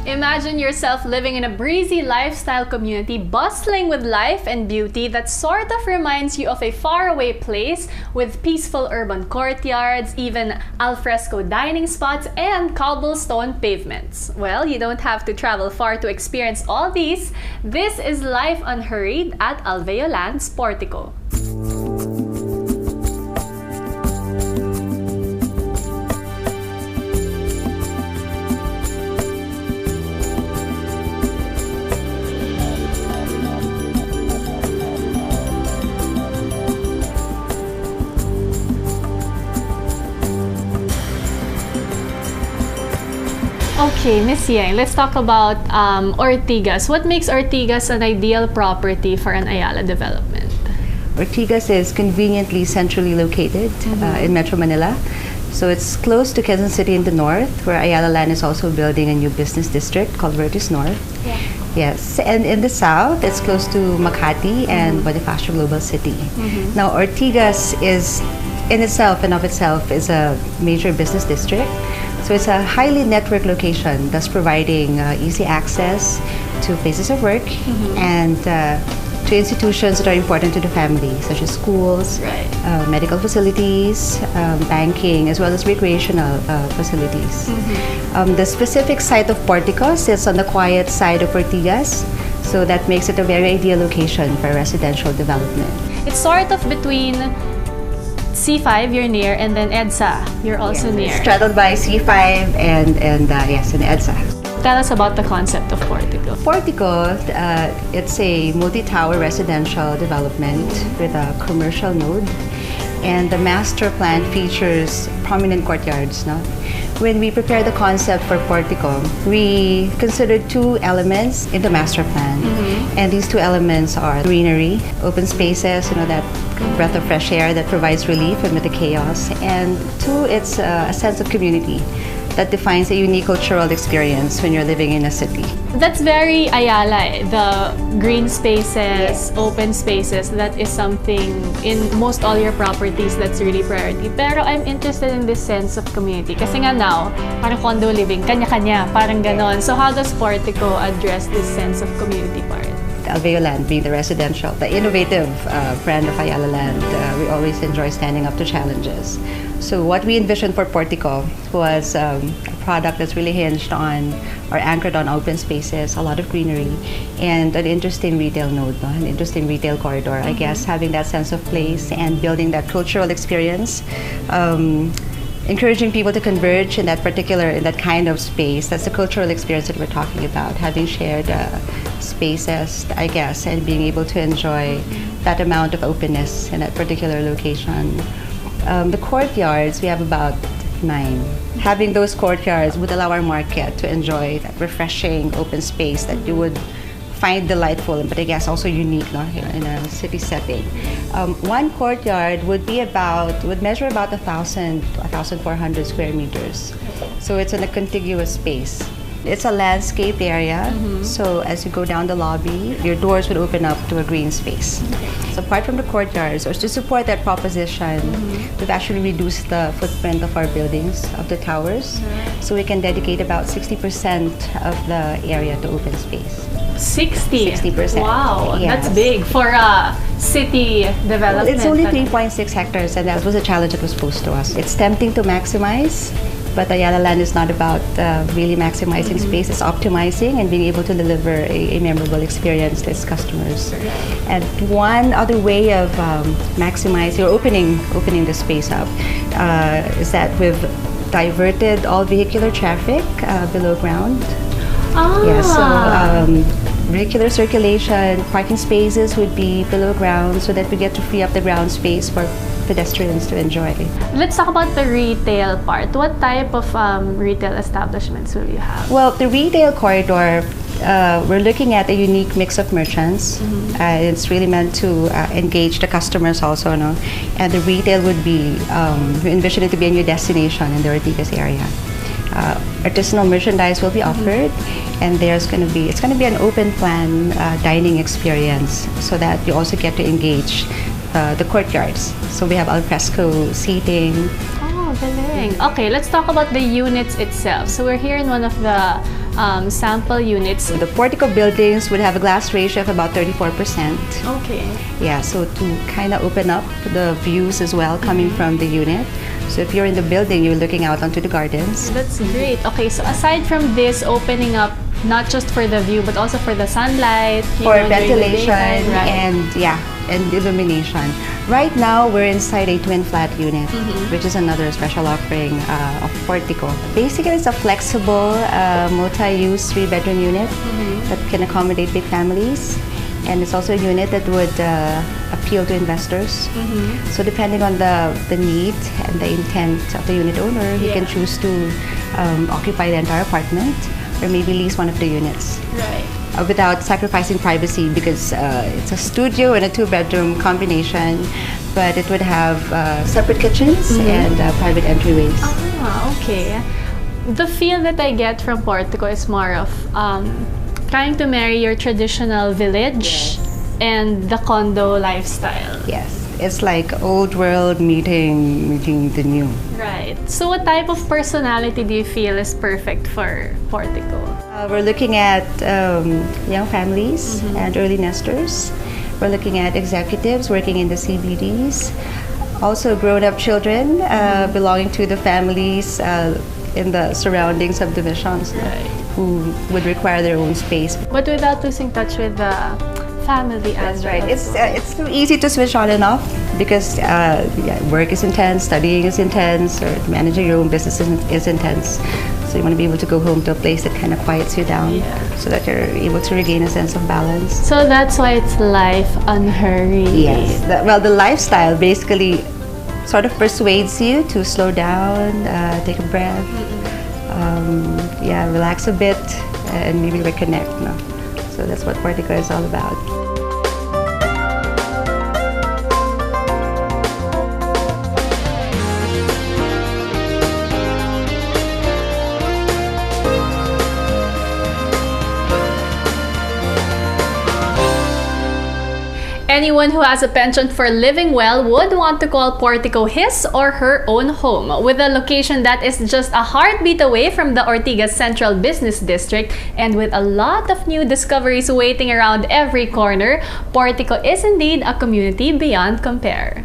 Imagine yourself living in a breezy lifestyle community bustling with life and beauty that sort of reminds you of a faraway place with peaceful urban courtyards, even alfresco dining spots, and cobblestone pavements. Well, you don't have to travel far to experience all these. This is Life Unhurried at Alveoland's Portico. Okay, Miss Yang, let's talk about Ortigas. What makes Ortigas an ideal property for an Ayala development? Ortigas is conveniently centrally located in Metro Manila. So it's close to Quezon City in the north, where Ayala Land is also building a new business district called Vertis North. Yeah. Yes, and in the south, it's close to Makati and Bonifacio Global City. Now, Ortigas is in itself and of itself is a major business district. So it's a highly networked location, thus providing easy access to places of work and to institutions that are important to the family, such as schools, medical facilities, banking, as well as recreational facilities. The specific site of Portico sits on the quiet side of Ortigas, so that makes it a very ideal location for residential development. It's sort of between C5, you're near, and then EDSA, you're also near. Straddled by C5 and EDSA. Tell us about the concept of Portico. Portico, it's a multi-tower residential development with a commercial node, and the master plan features prominent courtyards. No? When we prepared the concept for Portico, we considered two elements in the master plan, and these two elements are greenery, open spaces, that breath of fresh air that provides relief amid the chaos, and two, it's a sense of community that defines a unique cultural experience when you're living in a city. That's very Ayala, the green spaces, open spaces. That is something in most all your properties that's really priority. Pero I'm interested in this sense of community. Kasi nga now, parang condo living, kanya-kanya, parang ganon. So how does Portico address this sense of community part? Alveoland being the innovative brand of Ayala Land, we always enjoy standing up to challenges. So what we envisioned for Portico was a product that's really hinged on or anchored on open spaces, a lot of greenery, and an interesting retail node, an interesting retail corridor. I guess having that sense of place and building that cultural experience, encouraging people to converge in that kind of space. That's the cultural experience that we're talking about, having shared spaces, I guess, and being able to enjoy that amount of openness in that particular location. The courtyards, we have about 9. Having those courtyards would allow our market to enjoy that refreshing open space that you would find delightful, but I guess also unique in a city setting. One courtyard would measure about 1,000 to 1,400 square meters. So it's in a contiguous space. It's a landscaped area, so as you go down the lobby, your doors would open up to a green space. So apart from the courtyards, or to support that proposition, we've actually reduced the footprint of our buildings, of the towers, so we can dedicate about 60% of the area to open space. 60%. Wow, yes. That's big for a city development. Well, it's only 3.6 hectares, and that was a challenge that was posed to us. It's tempting to maximize, but Ayala Land is not about really maximizing space. It's optimizing and being able to deliver a memorable experience to its customers. And one other way of maximizing or opening the space up is that we've diverted all vehicular traffic below ground. Yeah, so vehicular circulation, parking spaces would be below ground so that we get to free up the ground space for pedestrians to enjoy. Let's talk about the retail part. What type of retail establishments will you have? Well, the retail corridor, we're looking at a unique mix of merchants. It's really meant to engage the customers also, and the retail would be, we envision it to be a new destination in the Ortigas area. Artisanal merchandise will be offered, and it's going to be an open plan dining experience, so that you also get to engage the courtyards. So we have alfresco seating. Oh, galing. Okay, let's talk about the units itself. So we're here in one of the sample units. The Portico buildings would have a glass ratio of about 34%. Okay. Yeah, so to kind of open up the views as well coming from the unit. So if you're in the building, you're looking out onto the gardens. That's great. Okay, so aside from this opening up, not just for the view, but also for the sunlight, For ventilation right. and illumination. Right now, we're inside a twin flat unit, which is another special offering of Portico. Basically, it's a flexible, multi-use 3-bedroom unit that can accommodate big families. And it's also a unit that would appeal to investors. So depending on the need and the intent of the unit owner, he can choose to occupy the entire apartment or maybe lease one of the units. Right. Without sacrificing privacy, because it's a studio and a 2-bedroom combination, but it would have separate kitchens and private entryways. Ah, okay. The feel that I get from Portico is more of trying to marry your traditional village and the condo lifestyle. Yes, it's like old world meeting the new. Right. So what type of personality do you feel is perfect for Portico? We're looking at young families and early nesters. We're looking at executives working in the CBDs. Also grown-up children belonging to the families in the surrounding subdivisions who would require their own space. But without losing touch with the family That's aspect. right. It's too easy to switch on and off because work is intense, studying is intense, or managing your own business is intense. So you want to be able to go home to a place that kind of quiets you down so that you're able to regain a sense of balance. So that's why it's life unhurried. Yes. The lifestyle basically sort of persuades you to slow down, take a breath, relax a bit, and maybe reconnect. No? So that's what Portico is all about. Anyone who has a penchant for living well would want to call Portico his or her own home. With a location that is just a heartbeat away from the Ortigas Central Business District and with a lot of new discoveries waiting around every corner, Portico is indeed a community beyond compare.